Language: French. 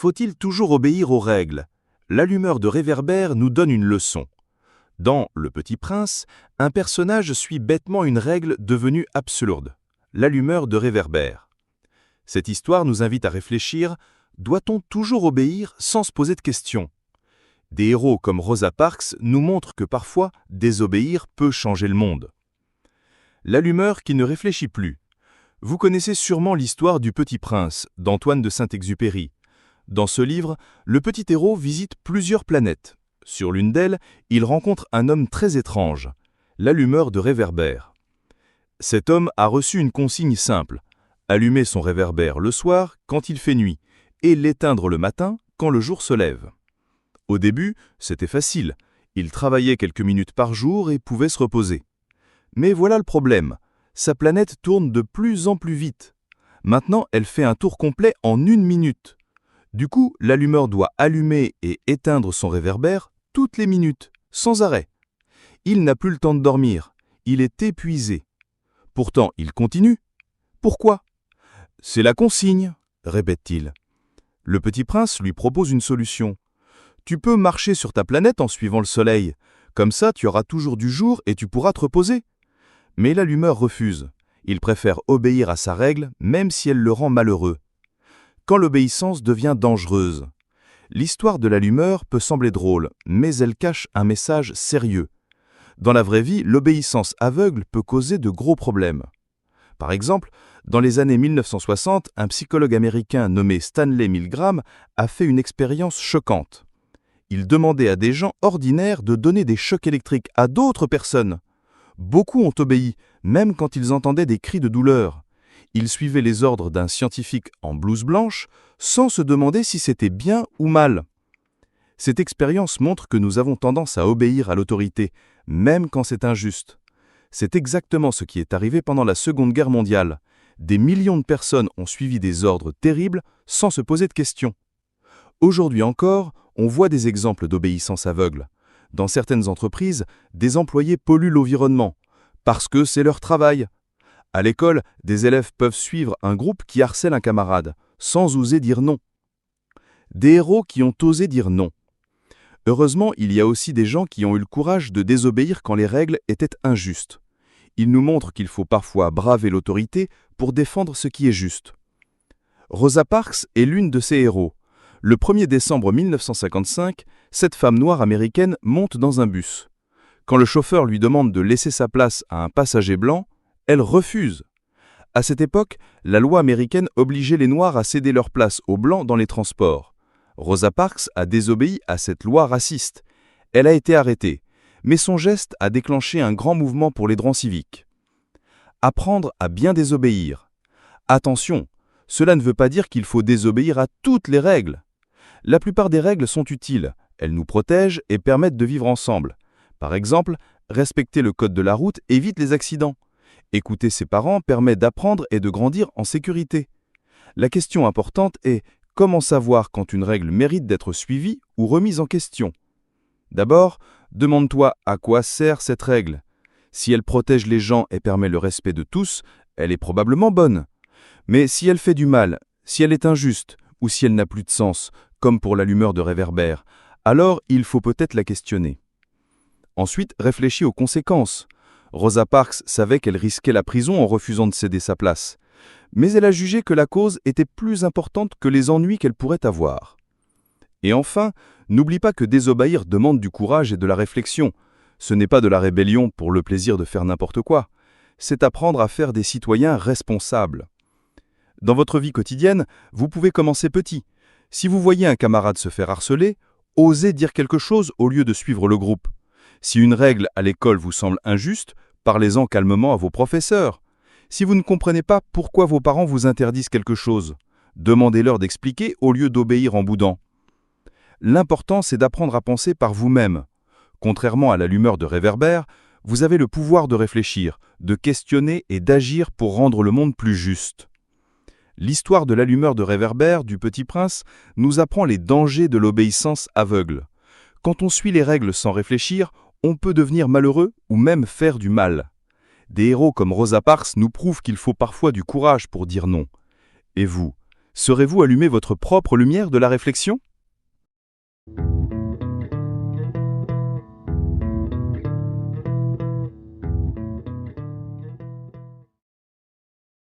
Faut-il toujours obéir aux règles? L'allumeur de réverbère nous donne une leçon. Dans Le Petit Prince, un personnage suit bêtement une règle devenue absurde, l'allumeur de réverbère. Cette histoire nous invite à réfléchir, doit-on toujours obéir sans se poser de questions? Des héros comme Rosa Parks nous montrent que parfois, désobéir peut changer le monde. L'allumeur qui ne réfléchit plus. Vous connaissez sûrement l'histoire du Petit Prince, d'Antoine de Saint-Exupéry. Dans ce livre, le petit héros visite plusieurs planètes. Sur l'une d'elles, il rencontre un homme très étrange, l'allumeur de réverbère. Cet homme a reçu une consigne simple, allumer son réverbère le soir quand il fait nuit et l'éteindre le matin quand le jour se lève. Au début, c'était facile, il travaillait quelques minutes par jour et pouvait se reposer. Mais voilà le problème, sa planète tourne de plus en plus vite. Maintenant, elle fait un tour complet en 1 minute. Du coup, l'allumeur doit allumer et éteindre son réverbère toutes les minutes, sans arrêt. Il n'a plus le temps de dormir, il est épuisé. Pourtant, il continue. Pourquoi? C'est la consigne, répète-t-il. Le Petit Prince lui propose une solution. Tu peux marcher sur ta planète en suivant le soleil. Comme ça, tu auras toujours du jour et tu pourras te reposer. Mais l'allumeur refuse. Il préfère obéir à sa règle, même si elle le rend malheureux. Quand l'obéissance devient dangereuse. L'histoire de l'allumeur peut sembler drôle, mais elle cache un message sérieux. Dans la vraie vie, l'obéissance aveugle peut causer de gros problèmes. Par exemple, dans les années 1960, un psychologue américain nommé Stanley Milgram a fait une expérience choquante. Il demandait à des gens ordinaires de donner des chocs électriques à d'autres personnes. Beaucoup ont obéi, même quand ils entendaient des cris de douleur. Ils suivaient les ordres d'un scientifique en blouse blanche sans se demander si c'était bien ou mal. Cette expérience montre que nous avons tendance à obéir à l'autorité, même quand c'est injuste. C'est exactement ce qui est arrivé pendant la Seconde Guerre mondiale. Des millions de personnes ont suivi des ordres terribles sans se poser de questions. Aujourd'hui encore, on voit des exemples d'obéissance aveugle. Dans certaines entreprises, des employés polluent l'environnement, parce que c'est leur travail. À l'école, des élèves peuvent suivre un groupe qui harcèle un camarade, sans oser dire non. Des héros qui ont osé dire non. Heureusement, il y a aussi des gens qui ont eu le courage de désobéir quand les règles étaient injustes. Ils nous montrent qu'il faut parfois braver l'autorité pour défendre ce qui est juste. Rosa Parks est l'une de ces héros. Le 1er décembre 1955, cette femme noire américaine monte dans un bus. Quand le chauffeur lui demande de laisser sa place à un passager blanc, elle refuse. À cette époque, la loi américaine obligeait les Noirs à céder leur place aux Blancs dans les transports. Rosa Parks a désobéi à cette loi raciste. Elle a été arrêtée, mais son geste a déclenché un grand mouvement pour les droits civiques. Apprendre à bien désobéir. Attention, cela ne veut pas dire qu'il faut désobéir à toutes les règles. La plupart des règles sont utiles, elles nous protègent et permettent de vivre ensemble. Par exemple, respecter le code de la route évite les accidents. Écouter ses parents permet d'apprendre et de grandir en sécurité. La question importante est comment savoir quand une règle mérite d'être suivie ou remise en question. D'abord, demande-toi à quoi sert cette règle. Si elle protège les gens et permet le respect de tous, elle est probablement bonne. Mais si elle fait du mal, si elle est injuste ou si elle n'a plus de sens, comme pour l'allumeur de réverbère, alors il faut peut-être la questionner. Ensuite, réfléchis aux conséquences. Rosa Parks savait qu'elle risquait la prison en refusant de céder sa place. Mais elle a jugé que la cause était plus importante que les ennuis qu'elle pourrait avoir. Et enfin, n'oublie pas que désobéir demande du courage et de la réflexion. Ce n'est pas de la rébellion pour le plaisir de faire n'importe quoi. C'est apprendre à faire des citoyens responsables. Dans votre vie quotidienne, vous pouvez commencer petit. Si vous voyez un camarade se faire harceler, osez dire quelque chose au lieu de suivre le groupe. Si une règle à l'école vous semble injuste, parlez-en calmement à vos professeurs. Si vous ne comprenez pas pourquoi vos parents vous interdisent quelque chose, demandez-leur d'expliquer au lieu d'obéir en boudant. L'important, c'est d'apprendre à penser par vous-même. Contrairement à l'allumeur de réverbère, vous avez le pouvoir de réfléchir, de questionner et d'agir pour rendre le monde plus juste. L'histoire de l'allumeur de réverbère du Petit Prince nous apprend les dangers de l'obéissance aveugle. Quand on suit les règles sans réfléchir, on peut devenir malheureux ou même faire du mal. Des héros comme Rosa Parks nous prouvent qu'il faut parfois du courage pour dire non. Et vous, Saurez-vous allumer votre propre lumière de la réflexion?